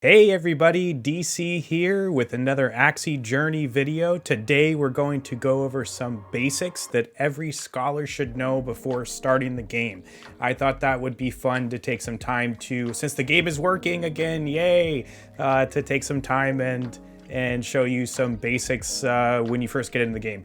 Hey everybody, DC here with another Axie Journey video. Today we're going to go over some basics that every scholar should know before starting the game. I thought that would be fun to take some time to, since the game is working again, yay, to take some time and show you some basics when you first get into the game.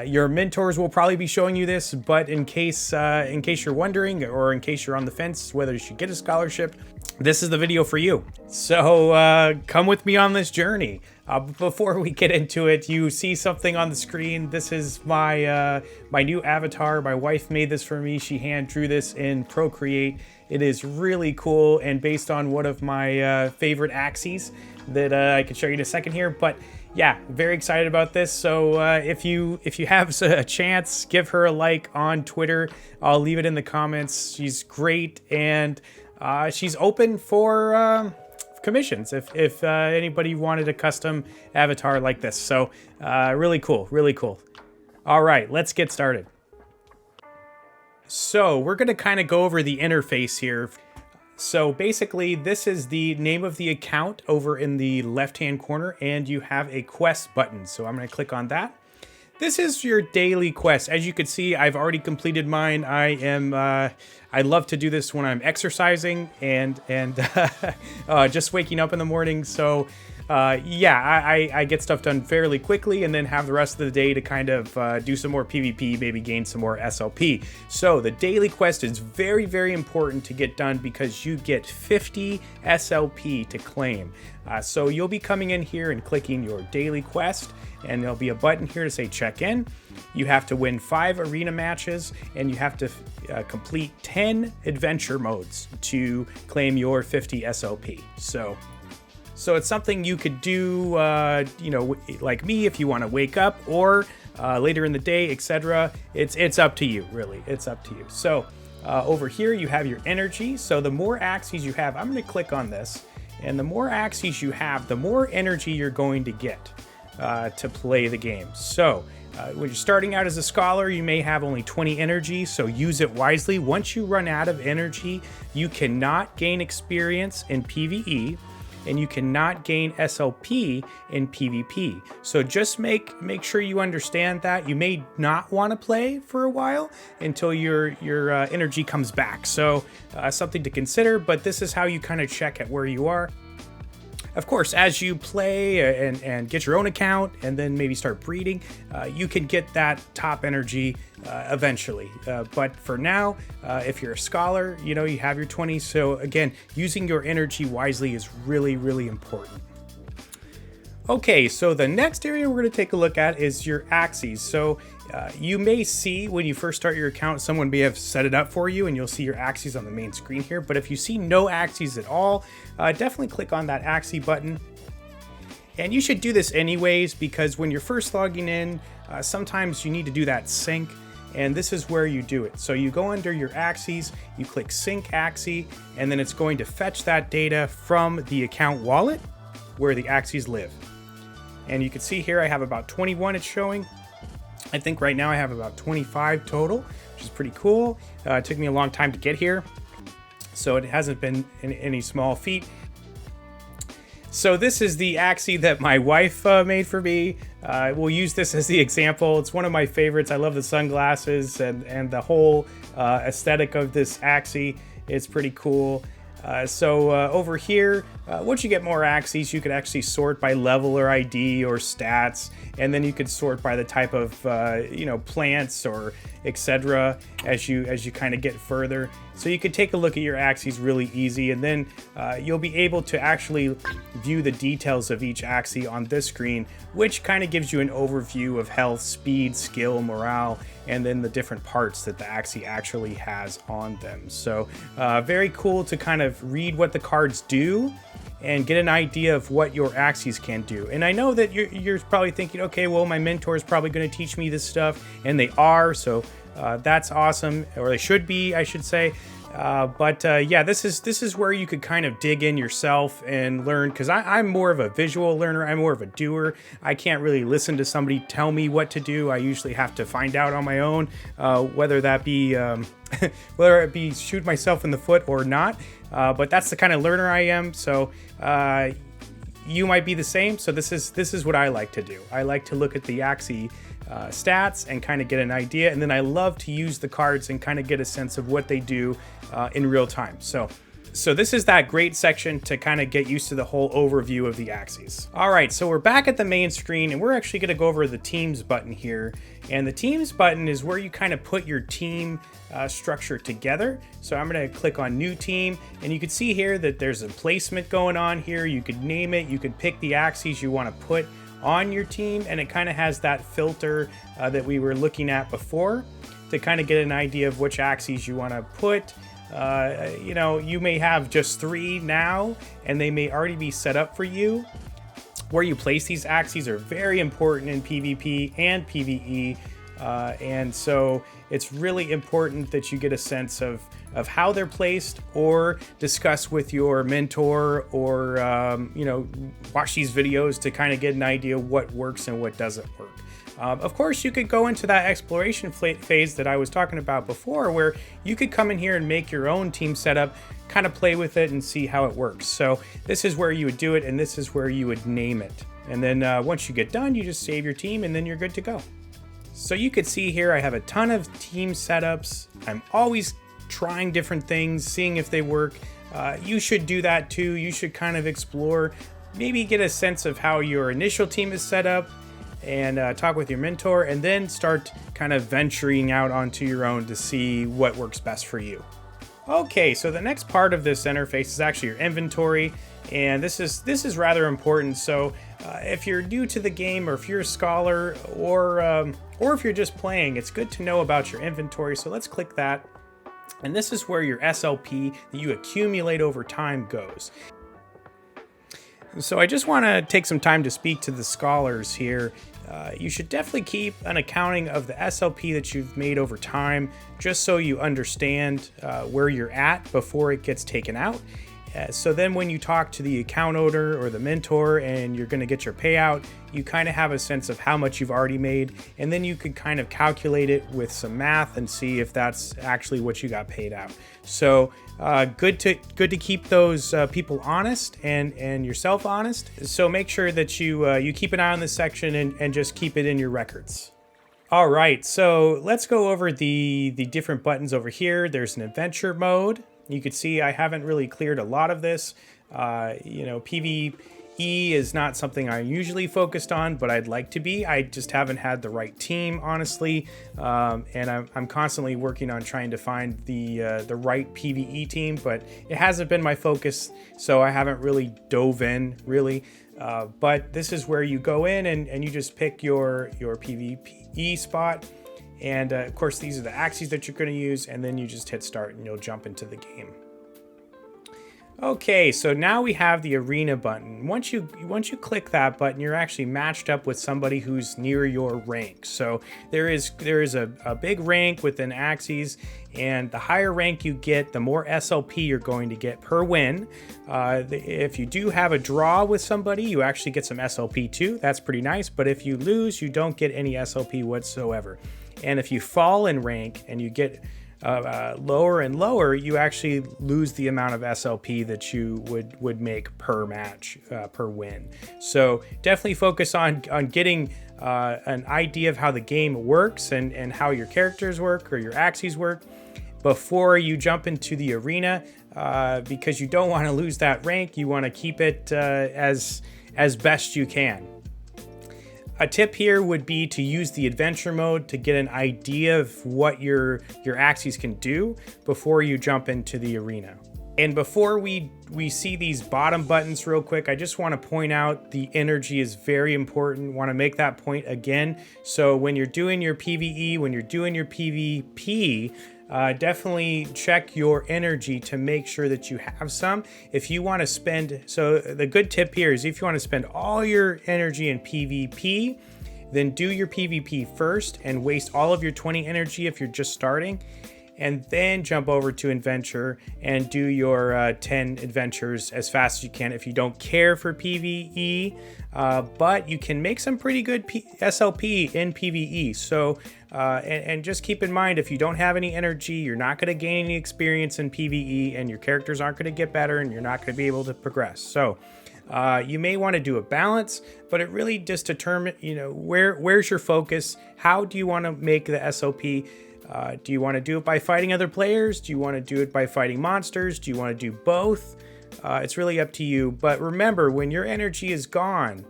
Your mentors will probably be showing you this, but in case you're wondering, or in case you're on the fence whether you should get a scholarship, this is the video for you. So come with me on this journey. Before we get into it, you see something on the screen. This is my new avatar. My wife made this for me. She hand drew this in Procreate. It is really cool and based on one of my favorite Axies that I can show you in a second here. But yeah, very excited about this. So if you have a chance, give her a like on Twitter. I'll leave it in the comments. She's great, and she's open for commissions if anybody wanted a custom avatar like this. So really cool, really cool. All right, let's get started. So we're going to kind of go over the interface here. So basically, this is the name of the account over in the left-hand corner, and you have a quest button. So I'm going to click on that. This is your daily quest. As you can see, I've already completed mine. I love to do this when I'm exercising and just waking up in the morning. So yeah, I get stuff done fairly quickly and then have the rest of the day to kind of do some more PvP, maybe gain some more SLP. So the daily quest is very, very important to get done because you get 50 SLP to claim. So you'll be coming in here and clicking your daily quest, and there'll be a button here to say check in. You have to win 5 arena matches, and you have to complete 10 adventure modes to claim your 50 SLP. So it's something you could do, you know, like me, if you want to wake up or later in the day, etc. It's up to you, really. It's up to you. So over here you have your energy. So the more Axies you have, I'm going to click on this, and the more Axies you have, the more energy you're going to get to play the game. So when you're starting out as a scholar, you may have only 20 energy, so use it wisely. Once you run out of energy, you cannot gain experience in PvE, and you cannot gain SLP in PvP. So just make sure you understand that. You may not want to play for a while until your energy comes back. So something to consider, but this is how you kind of check at where you are. Of course, as you play and get your own account and then maybe start breeding, you can get that top energy eventually. But for now, if you're a scholar, you know, you have your 20. So again, using your energy wisely is really, really important. Okay, so the next area we're going to take a look at is your Axies. So you may see when you first start your account, someone may have set it up for you, and you'll see your Axies on the main screen here. But if you see no Axies at all, definitely click on that Axie button. And you should do this anyways, because when you're first logging in, sometimes you need to do that sync, and this is where you do it. So you go under your Axies, you click Sync Axie, and then it's going to fetch that data from the account wallet where the Axies live. And you can see here I have about 21 it's showing. I think right now I have about 25 total, which is pretty cool. It took me a long time to get here, so it hasn't been any small feat. So this is the Axie that my wife made for me. We'll use this as the example. It's one of my favorites. I love the sunglasses and the whole aesthetic of this Axie. It's pretty cool. So over here, once you get more Axies, you could actually sort by level or ID or stats, and then you could sort by the type of you know, plants or etc. as you kind of get further. So you could take a look at your Axies really easy, and then you'll be able to actually view the details of each Axie on this screen, which kind of gives you an overview of health, speed, skill, morale, and then the different parts that the Axie actually has on them. So very cool to kind of read what the cards do and get an idea of what your Axies can do. And I know that you're probably thinking, okay, well, my mentor is probably going to teach me this stuff, and they are, so that's awesome, or they should be, I should say. But yeah, this is where you could kind of dig in yourself and learn, because I'm more of a visual learner. I'm more of a doer. I can't really listen to somebody tell me what to do. I usually have to find out on my own, whether that be whether it be shoot myself in the foot or not. but that's the kind of learner I am. So you might be the same. So this is what I like to do. I like to look at the Axie stats and kind of get an idea, and then I love to use the cards and kind of get a sense of what they do in real time. So this is that great section to kind of get used to the whole overview of the Axies. All right, so we're back at the main screen, and we're actually going to go over the Teams button here. And the Teams button is where you kind of put your team structure together. So I'm going to click on New Team, and you can see here that there's a placement going on here. You could name it. You could pick the Axies you want to put on your team, and it kind of has that filter that we were looking at before to kind of get an idea of which Axies you want to put. You know, you may have just 3 now, and they may already be set up for you. Where you place these Axies are very important in PvP and PvE, and so it's really important that you get a sense of how they're placed, or discuss with your mentor, or you know, watch these videos to kind of get an idea what works and what doesn't work. Of course, you could go into that exploration phase that I was talking about before, where you could come in here and make your own team setup, kind of play with it and see how it works. So this is where you would do it, and this is where you would name it. And then once you get done, you just save your team, and then you're good to go. So you could see here I have a ton of team setups. I'm always trying different things, seeing if they work. You should do that too. You should kind of explore, maybe get a sense of how your initial team is set up, and talk with your mentor, and then start kind of venturing out onto your own to see what works best for you. Okay, so the next part of this interface is actually your inventory, and this is rather important. So if you're new to the game, or if you're a scholar, or if you're just playing, it's good to know about your inventory. So let's click that, and this is where your SLP that you accumulate over time goes. So I just want to take some time to speak to the scholars here. You should definitely keep an accounting of the SLP that you've made over time, just so you understand where you're at before it gets taken out. So then when you talk to the account owner or the mentor and you're going to get your payout, you kind of have a sense of how much you've already made, and then you could kind of calculate it with some math and see if that's actually what you got paid out. So good to keep those people honest, and yourself honest. So make sure that you keep an eye on this section and just keep it in your records. All right, so let's go over the different buttons over here. There's an adventure mode. You can see I haven't really cleared a lot of this. You know, PvE is not something I'm usually focused on, but I'd like to be. I just haven't had the right team, honestly, and I'm constantly working on trying to find the right PvE team, but it hasn't been my focus, so I haven't really dove in, really. But this is where you go in and you just pick your PvE spot. And of course, these are the Axies that you're going to use, and then you just hit start and you'll jump into the game. Okay, so now we have the arena button. Once you click that button, you're actually matched up with somebody who's near your rank. So there is a big rank within Axies, and the higher rank you get, the more SLP you're going to get per win. If you do have a draw with somebody, you actually get some SLP too. That's pretty nice. But if you lose, you don't get any SLP whatsoever. And if you fall in rank and you get lower and lower, you actually lose the amount of SLP that you would make per match, per win. So definitely focus on getting an idea of how the game works and how your characters work or your Axies work before you jump into the arena, because you don't want to lose that rank. You want to keep it as best you can. A tip here would be to use the adventure mode to get an idea of what your Axies can do before you jump into the arena. And before we see these bottom buttons real quick, I just want to point out the energy is very important. Want to make that point again. So when you're doing your PvE, when you're doing your PvP, definitely check your energy to make sure that you have some. If you want to spend, so the good tip here is if you want to spend all your energy in PvP, then do your PvP first and waste all of your 20 energy if you're just starting. and then jump over to adventure and do your 10 adventures as fast as you can if you don't care for PvE, but you can make some pretty good SLP in PvE. So and just keep in mind, if you don't have any energy, you're not going to gain any experience in PvE, and your characters aren't going to get better, and you're not going to be able to progress. So you may want to do a balance, but it really just determine, where's your focus? How do you want to make the SLP? Do you want to do it by fighting other players? Do you want to do it by fighting monsters? Do you want to do both? It's really up to you. But remember, when your energy is gone,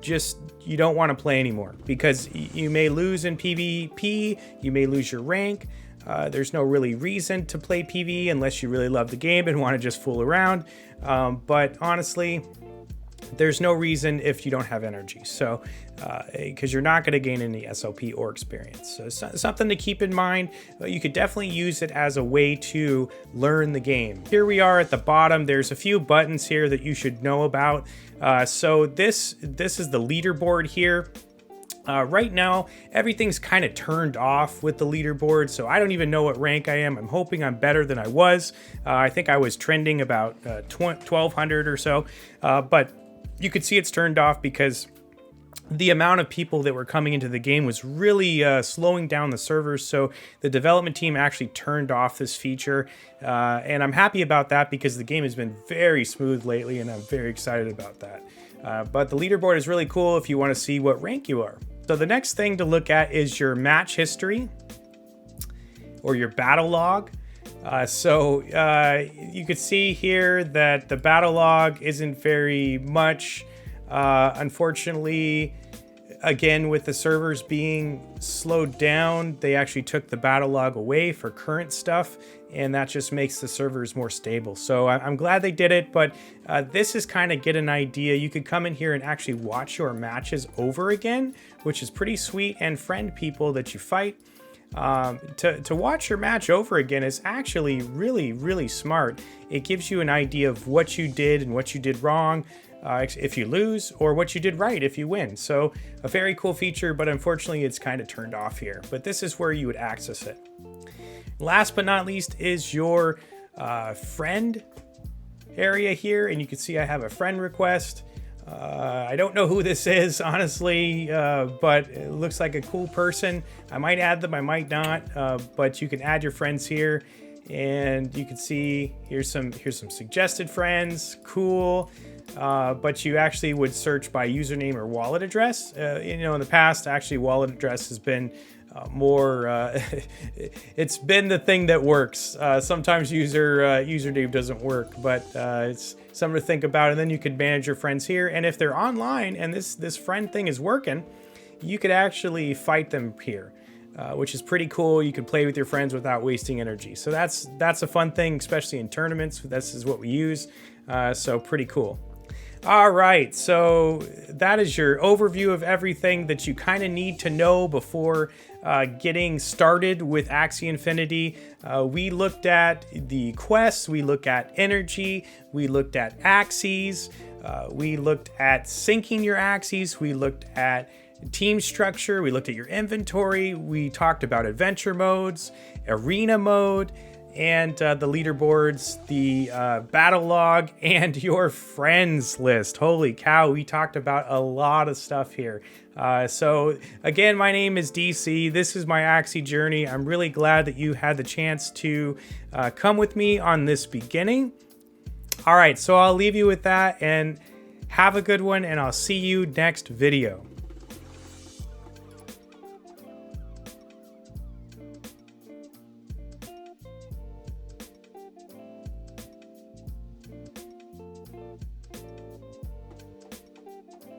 you don't want to play anymore, because you may lose in PvP, you may lose your rank. There's no really reason to play PvE unless you really love the game and want to just fool around. But honestly, there's no reason if you don't have energy. So, because you're not going to gain any SLP or experience. So something to keep in mind. You could definitely use it as a way to learn the game. Here we are at the bottom. There's a few buttons here that you should know about. So this is the leaderboard here. Right now, everything's kind of turned off with the leaderboard, so I don't even know what rank I am. I'm hoping I'm better than I was. I think I was trending about 1200 or so, but you could see it's turned off because the amount of people that were coming into the game was really slowing down the servers, so the development team actually turned off this feature, and I'm happy about that because the game has been very smooth lately, and I'm very excited about that. But the leaderboard is really cool if you want to see what rank you are. So the next thing to look at is your match history or your battle log. You could see here that the battle log isn't very much. Unfortunately, again, with the servers being slowed down, they actually took the battle log away for current stuff, and that just makes the servers more stable. So I'm glad they did it, but this is kind of get an idea. You could come in here and actually watch your matches over again, which is pretty sweet, and friend people that you fight. To watch your match over again is actually really, really smart. It gives you an idea of what you did and what you did wrong if you lose, or what you did right if you win. So a very cool feature, but unfortunately it's kind of turned off here. But this is where you would access it. Last but not least is your friend area here, and you can see I have a friend request. I don't know who this is, honestly, but it looks like a cool person. I might add them, I might not, but you can add your friends here, and you can see here's some suggested friends. Cool. But you actually would search by username or wallet address. In the past, actually, wallet address has been it's been the thing that works. Sometimes username doesn't work, but it's something to think about. And then you could manage your friends here, and if they're online and this friend thing is working, you could actually fight them here, which is pretty cool. You can play with your friends without wasting energy. So that's a fun thing, especially in tournaments. This is what we use, so pretty cool. All right, so that is your overview of everything that you kind of need to know before getting started with Axie Infinity. We looked at the quests, we looked at energy, we looked at Axies, we looked at syncing your Axies, we looked at team structure, we looked at your inventory, we talked about adventure modes, arena mode, and the leaderboards, the battle log, and your friends list. Holy cow, we talked about a lot of stuff here. So again, my name is DC. This is my Axie journey. I'm really glad that you had the chance to come with me on this beginning. All right, so I'll leave you with that, and have a good one, and I'll see you next video.